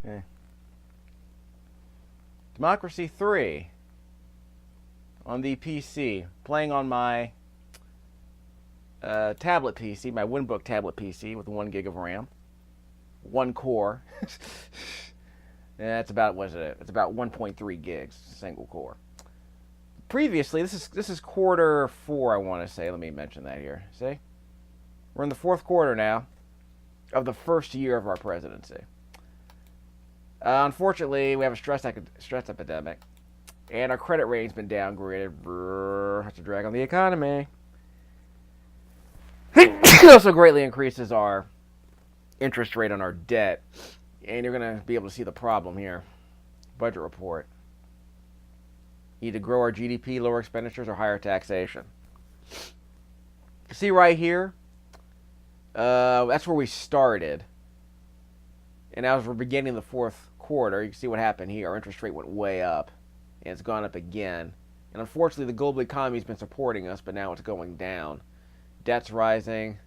Eh. Democracy 3 on the PC, playing on my tablet PC, my Winbook tablet PC with 1 gig of RAM, 1 core. That's about, what is it? It's about 1.3 gigs, single core. Previously, this is quarter 4, I want to say. Let me mention that here. See? We're in the 4th quarter now of the first year of our presidency. Unfortunately, we have a stress epidemic, and our credit rating's been downgraded. That's a drag on the economy. It also greatly increases our interest rate on our debt, and you're going to be able to see the problem here. Budget report. Need to grow our GDP, lower expenditures, or higher taxation. See right here, that's where we started. And as we're beginning the 4th quarter, you can see what happened here. Our interest rate went way up, and it's gone up again. And unfortunately, the global economy has been supporting us, but now it's going down. Debt's rising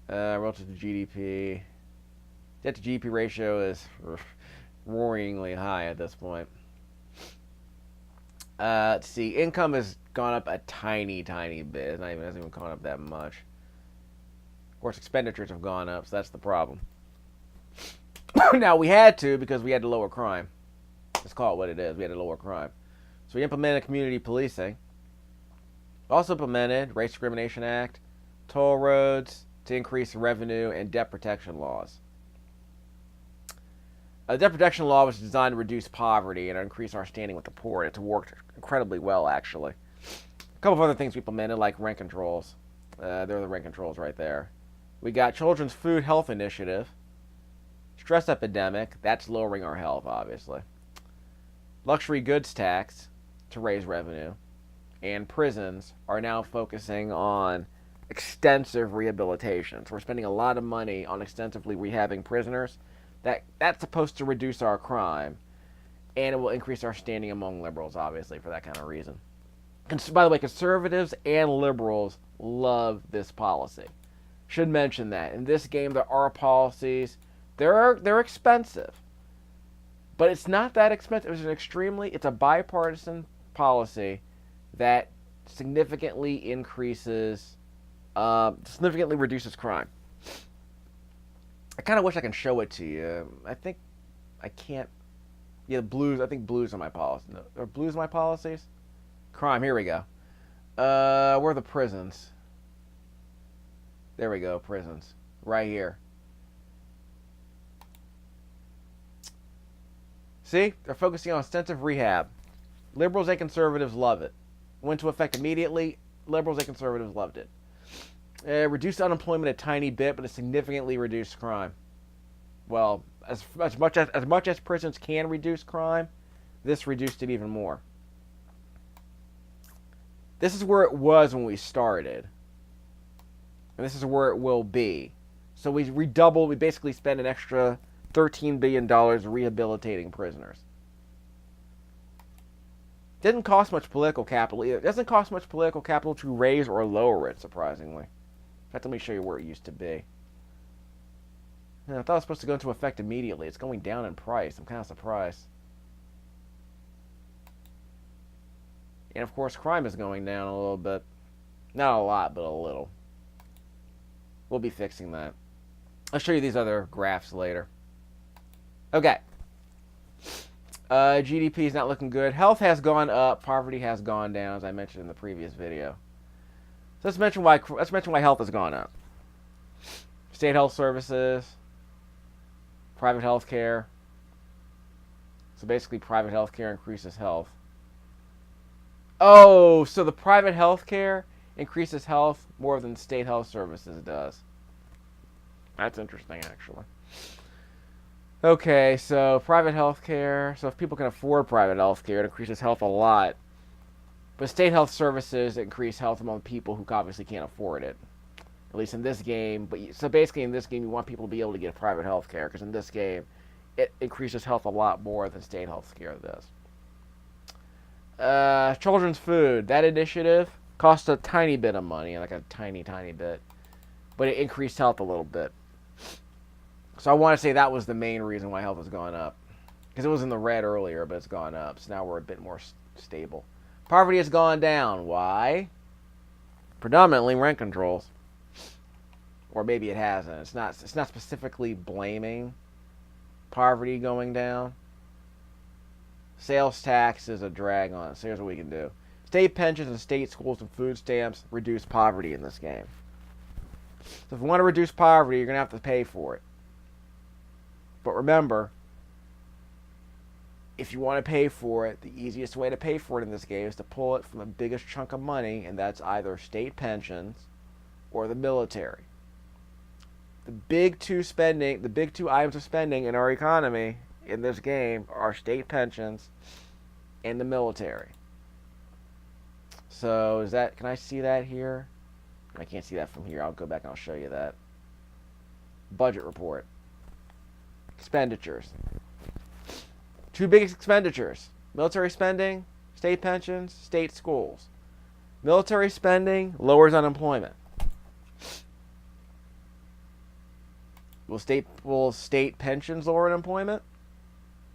relative to GDP. Debt to GDP ratio is roaringly high at this point. Let's see. Income has gone up a tiny bit. It hasn't even gone up that much. Of course, expenditures have gone up, so that's the problem. Now, we had to because we had to lower crime. Let's call it what it is. We had to lower crime. So we implemented community policing. Also implemented Race Discrimination Act, toll roads to increase revenue, and debt protection laws. The debt protection law was designed to reduce poverty and increase our standing with the poor. It's worked incredibly well, actually. A couple of other things we implemented, like rent controls. There are the rent controls right there. We got Children's Food Health Initiative. Stress epidemic. That's lowering our health, obviously. Luxury goods tax to raise revenue. And prisons are now focusing on extensive rehabilitation. So we're spending a lot of money on extensively rehabbing prisoners. That's supposed to reduce our crime, and it will increase our standing among liberals, obviously, for that kind of reason. By the way, conservatives and liberals love this policy. Should mention that. In this game, there are policies. They're expensive, but it's not that expensive. It's a bipartisan policy that significantly reduces crime. I kind of wish I can show it to you. I think I can't. Yeah, blues. I think blues are my policies. No, are blues my policies? Crime. Here we go. Where are the prisons? There we go. Prisons. Right here. See? They're focusing on extensive rehab. Liberals and conservatives love it. Went into effect immediately. Liberals and conservatives loved it. Reduced unemployment a tiny bit, but it significantly reduced crime. Well, as much as prisons can reduce crime, this reduced it even more. This is where it was when we started, and this is where it will be. So we redoubled. We basically spent an extra $13 billion rehabilitating prisoners. Didn't cost much political capital either. It doesn't cost much political capital to raise or lower it, surprisingly. In fact, let me show you where it used to be. I thought it was supposed to go into effect immediately. It's going down in price. I'm kind of surprised. And of course, crime is going down a little bit. Not a lot, but a little. We'll be fixing that. I'll show you these other graphs later. Okay. GDP is not looking good. Health has gone up. Poverty has gone down, as I mentioned in the previous video. So let's mention why health has gone up. State health services, private health care. So basically, private health care increases health. Oh, so the private health care increases health more than state health services does. That's interesting, actually. Okay, so private health care. So if people can afford private health care, it increases health a lot. But state health services increase health among people who obviously can't afford it. At least in this game. So basically in this game, you want people to be able to get private health care. Because in this game, it increases health a lot more than state health care does. Children's food. That initiative cost a tiny bit of money. Like a tiny bit. But it increased health a little bit. So I want to say that was the main reason why health has gone up. Because it was in the red earlier, but it's gone up. So now we're a bit more stable. Poverty has gone down. Why? Predominantly rent controls. Or maybe it hasn't. It's not specifically blaming poverty going down. Sales tax is a drag on it. So here's what we can do. State pensions and state schools and food stamps reduce poverty in this game. So if you want to reduce poverty, you're going to have to pay for it. But remember, if you want to pay for it, the easiest way to pay for it in this game is to pull it from the biggest chunk of money, and that's either state pensions or the military. The big two items of spending in our economy in this game are state pensions and the military. So can I see that here? I can't see that from here. I'll go back and I'll show you that. Budget report. Expenditures. Two biggest expenditures. Military spending, state pensions, state schools. Military spending lowers unemployment. Will state pensions lower unemployment?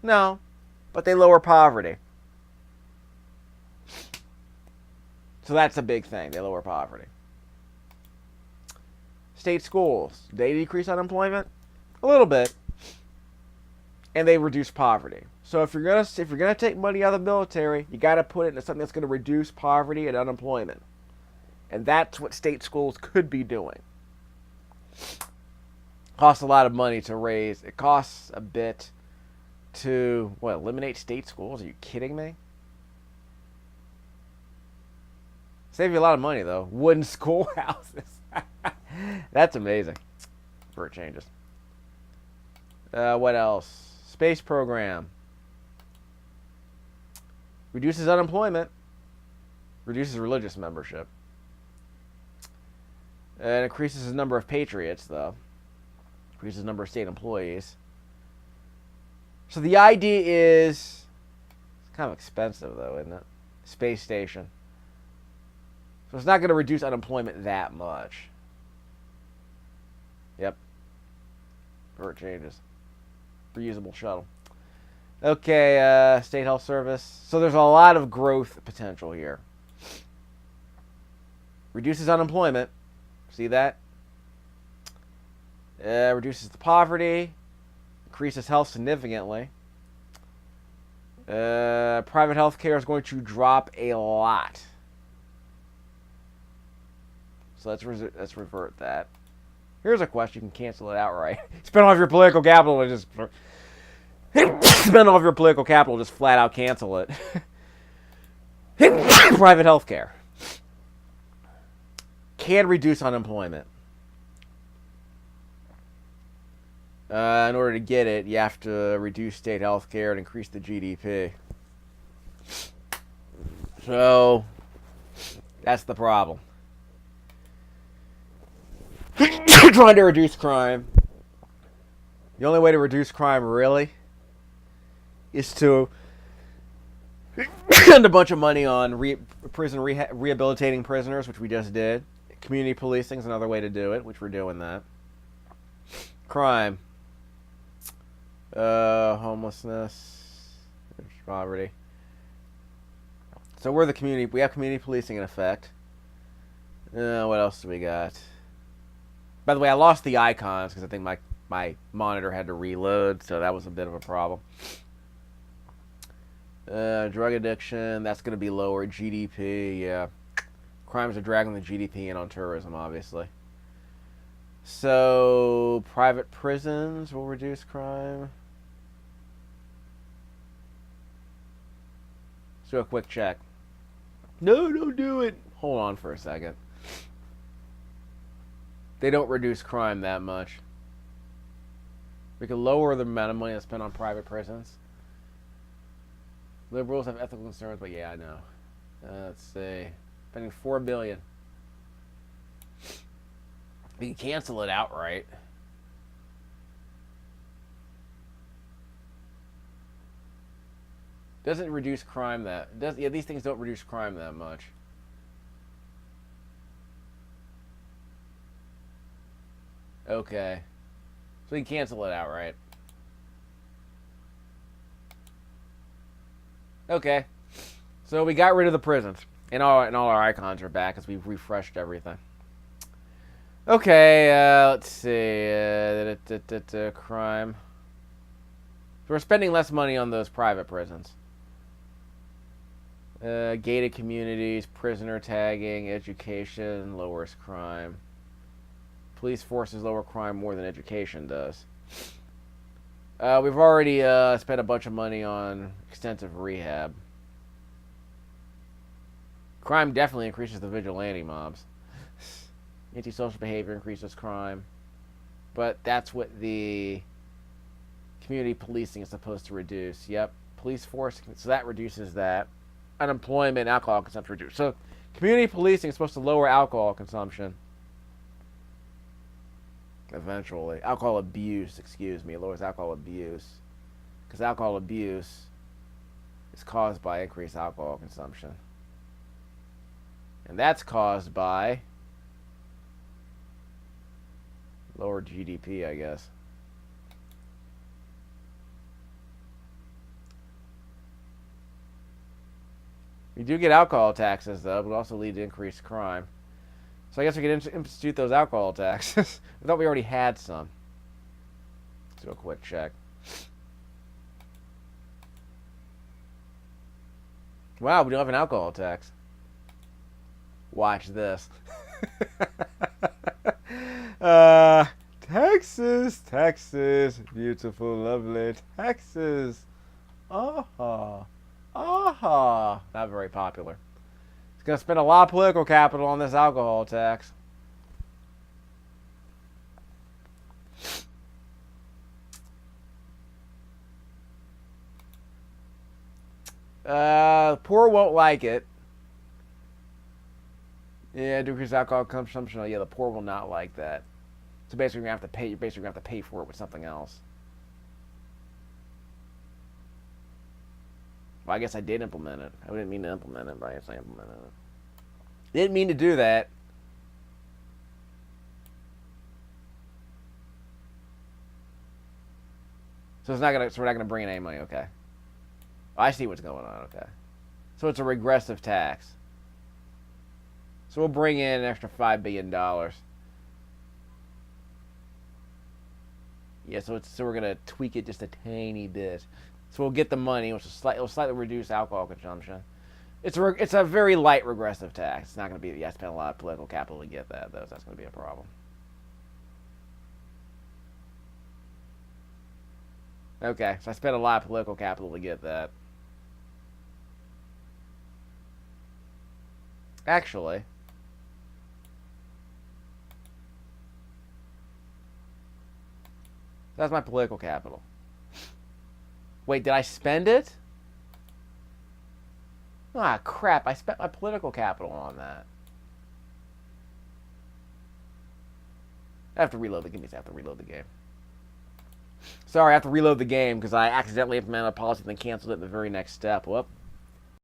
No, but they lower poverty. So that's a big thing. They lower poverty. State schools, they decrease unemployment a little bit, and they reduce poverty. So if you're gonna take money out of the military, you got to put it into something that's going to reduce poverty and unemployment, and that's what state schools could be doing. Costs a lot of money to raise. It costs a bit to eliminate state schools. Are you kidding me? Save you a lot of money though. Wooden schoolhouses. That's amazing. For it changes. What else? Space program. Reduces unemployment. Reduces religious membership. And increases the number of patriots, though. Increases the number of state employees. So the idea is... It's kind of expensive, though, isn't it? Space station. So it's not going to reduce unemployment that much. Yep. Or it changes. Reusable shuttle. Okay, state health service. So there's a lot of growth potential here. Reduces unemployment. See that? Reduces the poverty. Increases health significantly. Private health care is going to drop a lot. So let's revert that. Here's a question. You can cancel it outright. Spend all of your political capital and just... Spend all of your political capital, just flat out cancel it. Private health care. Can reduce unemployment. In order to get it, you have to reduce state health care and increase the GDP. So, that's the problem. Trying to reduce crime. The only way to reduce crime, really, is to spend a bunch of money on rehabilitating prisoners, which we just did. Community policing is another way to do it, which we're doing that. Crime. Homelessness. Poverty. So we're the community. We have community policing in effect. What else do we got? By the way, I lost the icons because I think my monitor had to reload, so that was a bit of a problem. Drug addiction, that's going to be lower. GDP, yeah. Crimes are dragging the GDP in on tourism, obviously. So, private prisons will reduce crime. Let's do a quick check. No, don't do it. Hold on for a second. They don't reduce crime that much. We can lower the amount of money that's spent on private prisons. Liberals have ethical concerns, but yeah, I know. Let's see. Spending $4 billion. We can cancel it outright. Doesn't reduce crime yeah, these things don't reduce crime that much. Okay. So we can cancel it outright. Okay. So we got rid of the prisons. And all our icons are back as we've refreshed everything. Okay, let's see. Crime. So we're spending less money on those private prisons. Gated communities, prisoner tagging, education, lowers crime. Police forces lower crime more than education does. We've already spent a bunch of money on extensive rehab. Crime definitely increases the vigilante mobs. Antisocial behavior increases crime. But that's what the community policing is supposed to reduce. Yep. Police force, so that reduces that. Unemployment, alcohol consumption reduced. So community policing is supposed to lower alcohol consumption. Eventually. Alcohol abuse, excuse me. It lowers alcohol abuse. Because alcohol abuse is caused by increased alcohol consumption. And that's caused by lower GDP, I guess. We do get alcohol taxes, though, but it also lead to increased crime. So I guess we could institute those alcohol taxes. I thought we already had some. Let's do a quick check. Wow, we don't have an alcohol tax. Watch this. Texas, Texas, beautiful, lovely Texas. Aha, aha. Not very popular. It's going to spend a lot of political capital on this alcohol tax. Poor won't like it. Yeah, decrease alcohol consumption. Oh, yeah, the poor will not like that. So basically, you're gonna have to pay. You're basically gonna have to pay for it with something else. Well, I guess I did implement it. I didn't mean to implement it, but I guess I implemented it. Didn't mean to do that. So it's not gonna. So we're not gonna bring in any money. Okay. I see what's going on. Okay. So it's a regressive tax. So we'll bring in an extra $5 billion. Yeah, so we're gonna tweak it just a tiny bit. So we'll get the money, which will slightly reduce alcohol consumption. It's a very light regressive tax. It's not gonna be. You have to spend a lot of political capital to get that, though. So that's gonna be a problem. Okay, so I spent a lot of political capital to get that. Actually. That's my political capital. Wait, did I spend it? Ah, crap. I spent my political capital on that. I have to reload the game. I have to reload the game. Sorry, I have to reload the game because I accidentally implemented a policy and then canceled it in the very next step. Whoop.